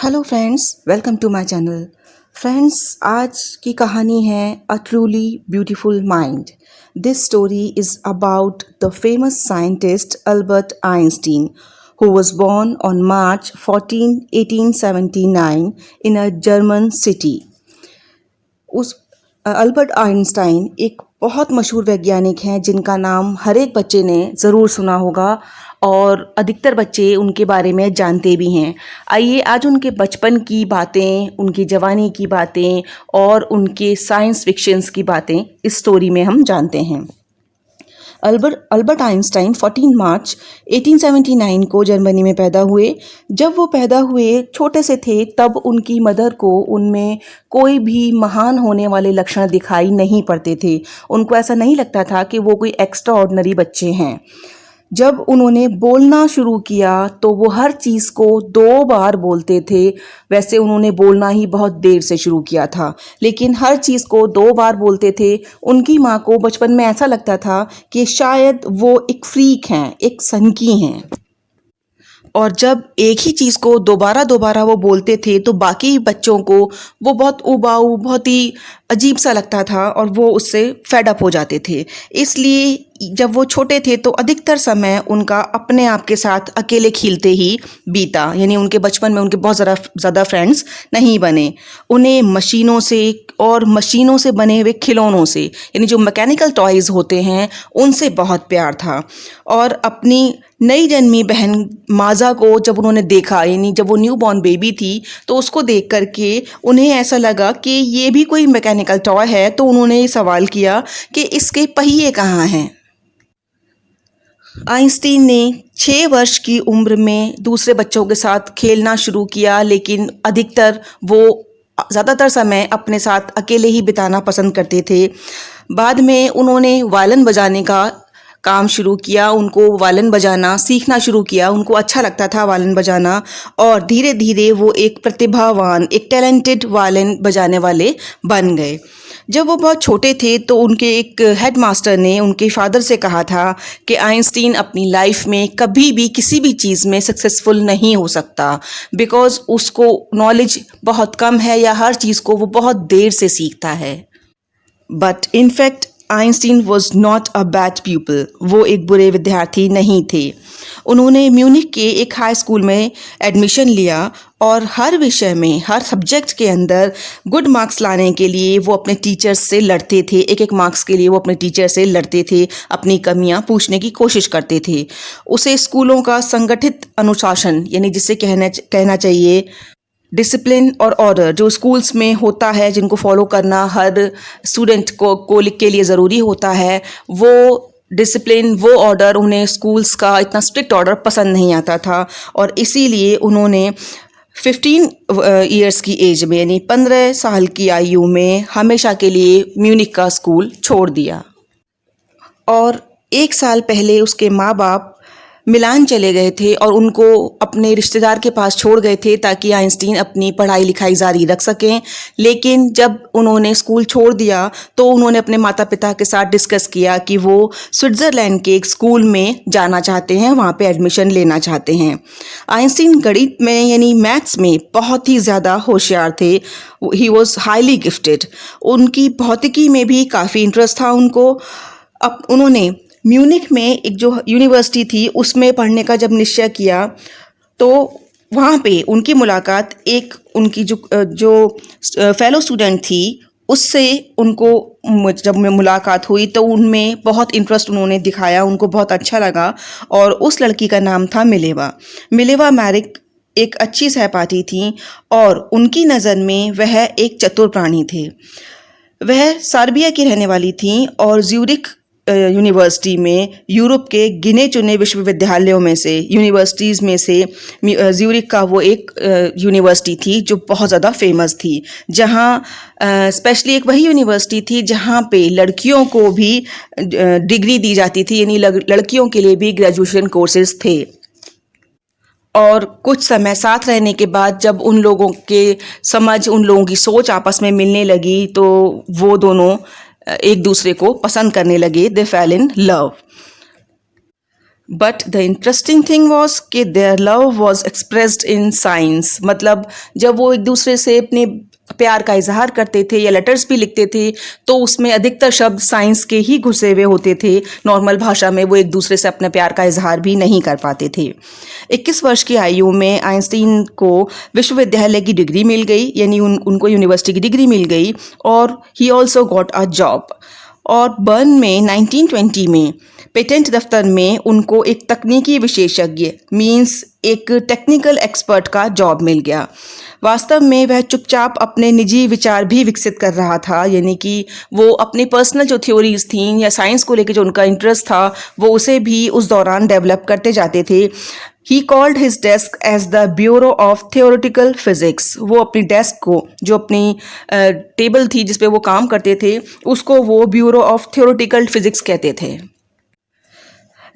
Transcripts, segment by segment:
Hello friends, welcome to my channel. Friends, आज की कहानी है a truly beautiful mind. This story is about the famous scientist Albert Einstein who was born on March 14, 1879 in a German city. उस Albert Einstein एक बहुत मशहूर वैज्ञानिक हैं जिनका नाम हर एक बच्चे ने ज़रूर सुना होगा और अधिकतर बच्चे उनके बारे में जानते भी हैं। आइए आज उनके बचपन की बातें, उनकी जवानी की बातें और उनके साइंस फिक्शंस की बातें इस स्टोरी में हम जानते हैं। अल्बर्ट आइंस्टाइन 14 मार्च 1879 को जर्मनी में पैदा हुए। जब वो पैदा हुए छोटे से थे तब उनकी मदर को उनमें कोई भी महान होने वाले लक्षण दिखाई नहीं पड़ते थे। उनको ऐसा नहीं लगता था कि वो कोई एक्स्ट्रा ऑर्डिनरी बच्चे हैं। जब उन्होंने बोलना शुरू किया तो वो हर चीज़ को 2 बार बोलते थे। वैसे उन्होंने बोलना ही बहुत देर से शुरू किया था, लेकिन हर चीज़ को 2 बार बोलते थे। उनकी माँ को बचपन में ऐसा लगता था कि शायद वो एक फ्रीक हैं, एक सनकी हैं। और जब एक ही चीज़ को दोबारा दोबारा वो बोलते थे तो बाकी बच्चों को वो बहुत उबाऊ, बहुत ही अजीब सा लगता था और वो उससे फेड अप हो जाते थे। इसलिए जब वो छोटे थे तो अधिकतर समय उनका अपने आप के साथ अकेले खेलते ही बीता। यानी उनके बचपन में उनके बहुत ज़्यादा फ्रेंड्स नहीं बने। उन्हें मशीनों से बने हुए खिलौनों से, यानी जो मैकेनिकल टॉयज़ होते हैं, उनसे बहुत प्यार था। और अपनी नई जन्मी बहन माज़ा को जब उन्होंने देखा, यानी जब वो न्यू बॉर्न बेबी थी, तो उसको देख करके उन्हें ऐसा लगा कि ये भी कोई मैकेनिकल टॉय है। तो उन्होंने ये सवाल किया कि इसके पहिए कहाँ हैं। आइंस्टीन ने 6 वर्ष की उम्र में दूसरे बच्चों के साथ खेलना शुरू किया, लेकिन अधिकतर वो ज़्यादातर समय अपने साथ अकेले ही बिताना पसंद करते थे। बाद में उन्होंने वायलिन बजाने का काम शुरू किया। उनको वायलिन बजाना सीखना शुरू किया। उनको अच्छा लगता था वायलिन बजाना और धीरे धीरे वो एक प्रतिभावान, एक टैलेंटेड वायलिन बजाने वाले बन गए। जब वो बहुत छोटे थे तो उनके एक हेडमास्टर ने उनके फादर से कहा था कि आइंस्टीन अपनी लाइफ में कभी भी किसी भी चीज़ में सक्सेसफुल नहीं हो सकता, बिकॉज़ उसको नॉलेज बहुत कम है या हर चीज़ को वो बहुत देर से सीखता है। But in fact Einstein was not a bad people. वो एक बुरे विद्यार्थी नहीं थे। उन्होंने म्यूनिख के एक हाई स्कूल में एडमिशन लिया और हर विषय में, हर सब्जेक्ट के अंदर गुड मार्क्स लाने के लिए वो अपने टीचर्स से लड़ते थे। एक मार्क्स के लिए वो अपने टीचर से लड़ते थे, अपनी कमियां पूछने की कोशिश करते थे। उसे स्कूलों का संगठित अनुशासन, यानी जिसे कहना चाहिए डिसिप्लिन और ऑर्डर, जो स्कूल्स में होता है, जिनको फॉलो करना हर स्टूडेंट को के लिए ज़रूरी होता है, वो डिसिप्लिन, वो ऑर्डर, उन्हें स्कूल्स का इतना स्ट्रिक्ट ऑर्डर पसंद नहीं आता था। और इसीलिए उन्होंने 15 ईयर्स की एज में, यानी 15 साल की आयु में हमेशा के लिए म्यूनिख का स्कूल छोड़ दिया। और 1 साल पहले उसके माँ बाप मिलान चले गए थे और उनको अपने रिश्तेदार के पास छोड़ गए थे ताकि आइंस्टीन अपनी पढ़ाई लिखाई जारी रख सकें। लेकिन जब उन्होंने स्कूल छोड़ दिया तो उन्होंने अपने माता पिता के साथ डिस्कस किया कि वो स्विट्ज़रलैंड के एक स्कूल में जाना चाहते हैं, वहाँ पे एडमिशन लेना चाहते हैं। आइंस्टीन गणित में, यानी मैथ्स में बहुत ही ज़्यादा होशियार थे। He was highly gifted. उनकी भौतिकी में भी काफ़ी इंटरेस्ट था उनको। अब उन्होंने म्यूनिख में एक जो यूनिवर्सिटी थी उसमें पढ़ने का जब निश्चय किया तो वहाँ पे उनकी मुलाकात एक उनकी जो फेलो स्टूडेंट थी उससे उनको जब मुलाकात हुई तो उनमें बहुत इंटरेस्ट उन्होंने दिखाया। उनको बहुत अच्छा लगा और उस लड़की का नाम था मिलेवा मैरिक। एक अच्छी सहपाठी थी और उनकी नज़र में वह एक चतुर प्राणी थे। वह सर्बिया की रहने वाली थी और ज्यूरिख यूनिवर्सिटी में, यूरोप के गिने चुने विश्वविद्यालयों में से, यूनिवर्सिटीज़ में से ज्यूरिख का वो एक यूनिवर्सिटी थी जो बहुत ज़्यादा फेमस थी, जहाँ स्पेशली एक वही यूनिवर्सिटी थी जहाँ पे लड़कियों को भी डिग्री दी जाती थी, यानी लड़कियों के लिए भी ग्रेजुएशन कोर्सेज थे। और कुछ समय साथ रहने के बाद जब उन लोगों की सोच आपस में मिलने लगी तो वो दोनों एक दूसरे को पसंद करने लगे। They fell in love. But the interesting thing was कि their love was expressed in science. मतलब जब वो एक दूसरे से अपने प्यार का इजहार करते थे या लेटर्स भी लिखते थे तो उसमें अधिकतर शब्द साइंस के ही घुसे हुए होते थे। नॉर्मल भाषा में वो एक दूसरे से अपने प्यार का इजहार भी नहीं कर पाते थे। 21 वर्ष की आयु में आइंस्टीन को विश्वविद्यालय की डिग्री मिल गई, यानी उनको यूनिवर्सिटी की डिग्री मिल गई, और he also got a job. और बर्न में 1920 में पेटेंट दफ्तर में उनको एक तकनीकी विशेषज्ञ मींस एक टेक्निकल एक्सपर्ट का जॉब मिल गया। वास्तव में वह चुपचाप अपने निजी विचार भी विकसित कर रहा था, यानी कि वो अपनी पर्सनल जो थ्योरीज थी या साइंस को लेकर जो उनका इंटरेस्ट था वो उसे भी उस दौरान डेवलप करते जाते थे। He called his desk as the bureau of theoretical physics. वो अपनी डेस्क को, जो अपनी टेबल थी जिस पे वो काम करते थे, उसको वो ब्यूरो ऑफ थियोरेटिकल फिजिक्स कहते थे।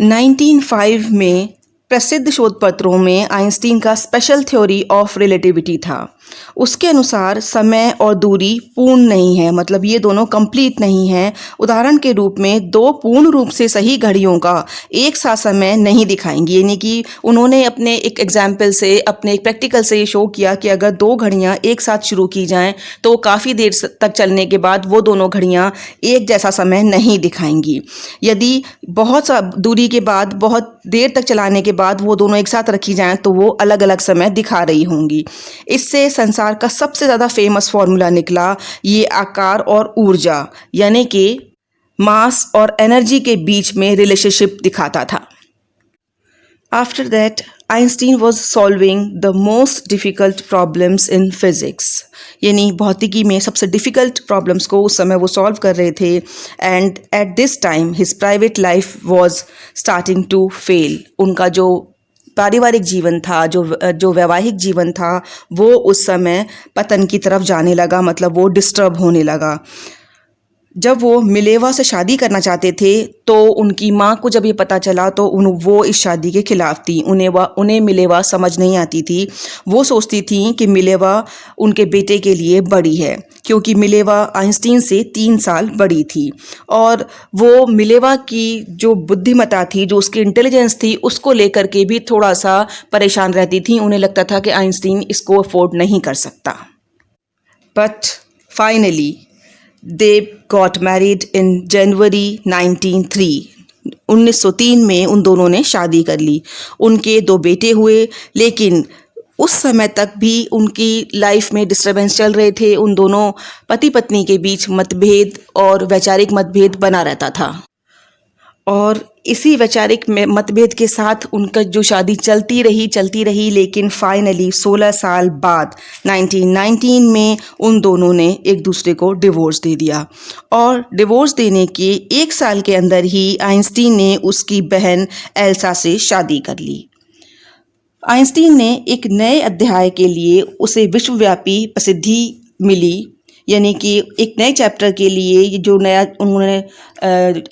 1905 में प्रसिद्ध शोध पत्रों में आइंस्टीन का स्पेशल थ्योरी ऑफ रिलेटिविटी था। उसके अनुसार समय और दूरी पूर्ण नहीं है, मतलब ये दोनों कंप्लीट नहीं हैं। उदाहरण के रूप में दो पूर्ण रूप से सही घड़ियों का एक साथ समय नहीं दिखाएंगी, यानी कि उन्होंने अपने एक एग्जाम्पल से, अपने एक प्रैक्टिकल से ये शो किया कि अगर दो घड़ियाँ एक साथ शुरू की जाएं तो काफ़ी देर तक चलने के बाद वो दोनों घड़ियाँ एक जैसा समय नहीं दिखाएंगी। यदि बहुत सा दूरी के बाद, बहुत देर तक चलाने के बाद वो दोनों एक साथ रखी जाएं तो वो अलग अलग समय दिखा रही होंगी। इससे संसार का सबसे ज़्यादा फेमस फॉर्मूला निकला। ये आकार और ऊर्जा, यानी कि मास और एनर्जी के बीच में रिलेशनशिप दिखाता था। After that Einstein was solving the most difficult problems in physics, यानी भौतिकी में सबसे डिफ़िकल्ट प्रॉब्लम्स को उस समय वो सॉल्व कर रहे थे। And at this time his private life was starting to fail. उनका जो पारिवारिक जीवन था, जो वैवाहिक जीवन था, वो उस समय पतन की तरफ जाने लगा, मतलब वो डिस्टर्ब होने लगा। जब वो मिलेवा से शादी करना चाहते थे तो उनकी माँ को जब ये पता चला तो वो इस शादी के खिलाफ थी। उन्हें मिलेवा समझ नहीं आती थी। वो सोचती थी कि मिलेवा उनके बेटे के लिए बड़ी है, क्योंकि मिलेवा आइंस्टीन से 3 साल बड़ी थी। और वो मिलेवा की जो बुद्धिमत्ता थी, जो उसकी इंटेलिजेंस थी, उसको लेकर के भी थोड़ा सा परेशान रहती थी। उन्हें लगता था कि आइंस्टीन इसको अफोर्ड नहीं कर सकता। But finally they got married in January 1903। 1903 में उन दोनों ने शादी कर ली। उनके 2 बेटे हुए, लेकिन उस समय तक भी उनकी लाइफ में डिस्टर्बेंस चल रहे थे। उन दोनों पति पत्नी के बीच मतभेद और वैचारिक मतभेद बना रहता था, और इसी वैचारिक मतभेद के साथ उनका जो शादी चलती रही, लेकिन फाइनली 16 साल बाद 1919 में उन दोनों ने एक दूसरे को डिवोर्स दे दिया। और डिवोर्स देने के 1 साल के अंदर ही आइंस्टीन ने उसकी बहन एल्सा से शादी कर ली। आइंस्टीन ने एक नए अध्याय के लिए उसे विश्वव्यापी प्रसिद्धि मिली, यानी कि एक नए चैप्टर के लिए जो नया उन्होंने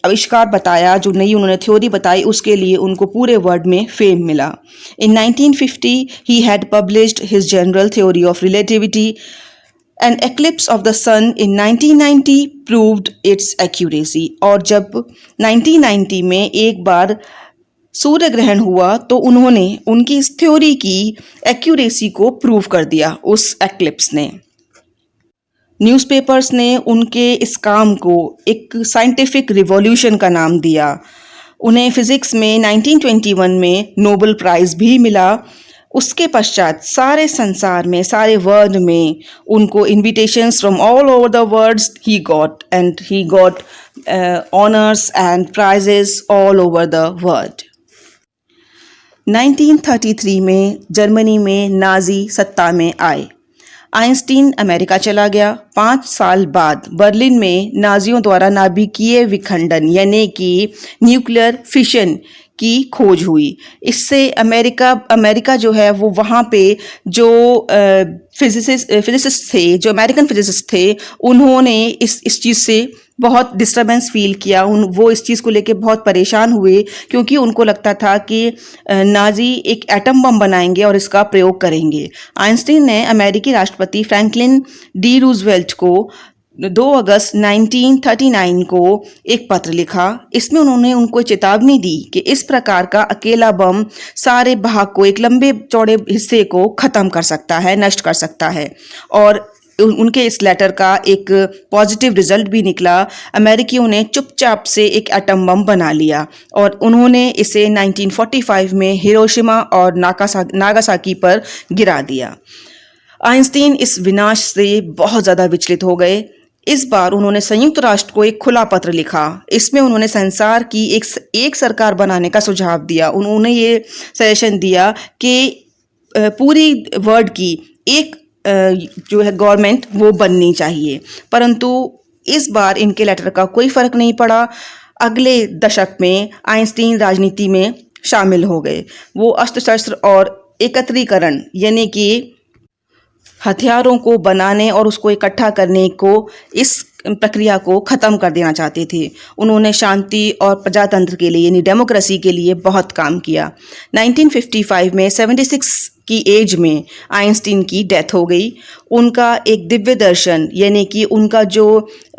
आविष्कार बताया, जो नई उन्होंने थ्योरी बताई, उसके लिए उनको पूरे वर्ल्ड में फेम मिला। In 1950 he had published his general theory of relativity. An eclipse of the sun in 1990 proved its accuracy. और जब 1990 में एक बार सूर्य ग्रहण हुआ तो उन्होंने उनकी इस थ्योरी की एक्यूरेसी को प्रूव कर दिया उस एक्लिप्स ने। न्यूज़पेपर्स ने उनके इस काम को एक साइंटिफिक रिवॉल्यूशन का नाम दिया। उन्हें फिज़िक्स में 1921 में नोबेल प्राइज़ भी मिला। उसके पश्चात सारे संसार में, सारे वर्ल्ड में उनको invitations from all over the world he got honours and prizes all over the world. 1933 में जर्मनी में नाज़ी सत्ता में आए। आइंस्टीन अमेरिका चला गया। 5 साल बाद बर्लिन में नाजियों द्वारा नाभिकीय विखंडन, यानी कि न्यूक्लियर फिशन की खोज हुई। इससे अमेरिका जो है वो वहाँ पे जो फिजिसिस्ट थे, जो अमेरिकन फिजिसिस्ट थे, उन्होंने इस चीज़ से बहुत डिस्टर्बेंस फील किया। वो इस चीज़ को लेके बहुत परेशान हुए, क्योंकि उनको लगता था कि नाजी एक एटम बम बनाएंगे और इसका प्रयोग करेंगे। आइंस्टीन ने अमेरिकी राष्ट्रपति फ्रैंकलिन डी रूजवेल्ट को 2 अगस्त 1939 को एक पत्र लिखा। इसमें उन्होंने उनको चेतावनी दी कि इस प्रकार का अकेला बम सारे भाग को, एक लंबे चौड़े हिस्से को ख़त्म कर सकता है, नष्ट कर सकता है। और उनके इस लेटर का एक पॉजिटिव रिजल्ट भी निकला। अमेरिकियों ने चुपचाप से एक एटम बम बना लिया और उन्होंने इसे 1945 में हिरोशिमा और नागासाकी पर गिरा दिया। आइंस्टीन इस विनाश से बहुत ज़्यादा विचलित हो गए। इस बार उन्होंने संयुक्त राष्ट्र को एक खुला पत्र लिखा। इसमें उन्होंने संसार की एक सरकार बनाने का सुझाव दिया। उन्होंने ये सजेशन दिया कि पूरी वर्ल्ड की एक जो है गवर्नमेंट वो बननी चाहिए। परंतु इस बार इनके लेटर का कोई फ़र्क नहीं पड़ा। अगले दशक में आइंस्टीन राजनीति में शामिल हो गए। वो अस्त्र शस्त्र और एकत्रीकरण यानी कि हथियारों को बनाने और उसको इकट्ठा करने को, इस प्रक्रिया को ख़त्म कर देना चाहते थे। उन्होंने शांति और प्रजातंत्र के लिए यानी डेमोक्रेसी के लिए बहुत काम किया। 1955 में 76 की एज में आइंस्टीन की डेथ हो गई। उनका एक दिव्य दर्शन यानी कि उनका जो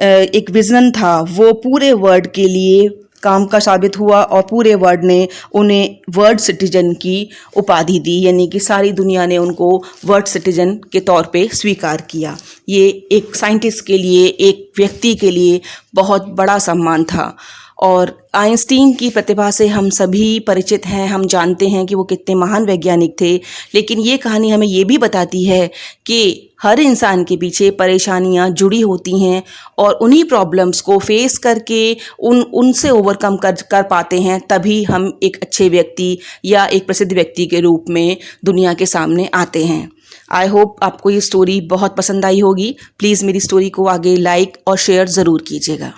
एक विज़न था वो पूरे वर्ल्ड के लिए काम का साबित हुआ और पूरे वर्ल्ड ने उन्हें वर्ल्ड सिटीजन की उपाधि दी, यानी कि सारी दुनिया ने उनको वर्ल्ड सिटीजन के तौर पे स्वीकार किया। ये एक साइंटिस्ट के लिए, एक व्यक्ति के लिए बहुत बड़ा सम्मान था। और आइंस्टीन की प्रतिभा से हम सभी परिचित हैं, हम जानते हैं कि वो कितने महान वैज्ञानिक थे। लेकिन ये कहानी हमें ये भी बताती है कि हर इंसान के पीछे परेशानियां जुड़ी होती हैं और उन्हीं प्रॉब्लम्स को फेस करके उनसे ओवरकम कर पाते हैं, तभी हम एक अच्छे व्यक्ति या एक प्रसिद्ध व्यक्ति के रूप में दुनिया के सामने आते हैं। आई होप आपको ये स्टोरी बहुत पसंद आई होगी। प्लीज़ मेरी स्टोरी को आगे लाइक और शेयर ज़रूर कीजिएगा।